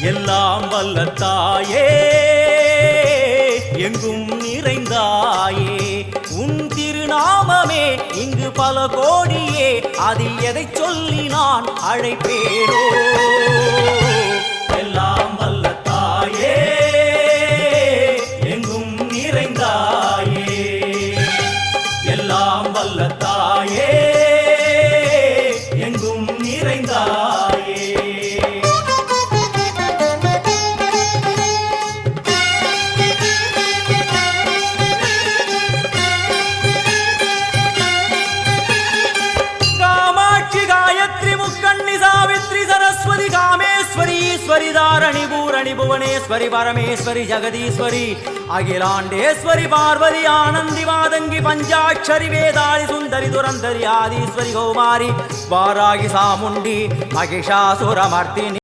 எல்லாம் வல்ல தாயே எங்கும் நிறைந்தாயே உன் திருநாமமே இங்கு பல கோடியே அதில் எதை சொல்லி நான் அழைப்பேனோ எல்லாம் வல்ல தாயே எங்கும் நிறைந்தாயே எல்லாம் வல்ல தாயே எங்கும் நிறைந்தாயே कामेश्वरी धारणी पूरणी भुवनेश्वरी परमेश्वरी जगदीश्वरी अखिलांडेश्वरी पार्वती आनंदी मादंगी पंचाक्षरी वेदाली सुंदरी दुरंधरी आदीश्वरी कौमारी वारागी सामुंडी महिषासुरमर्दिनी।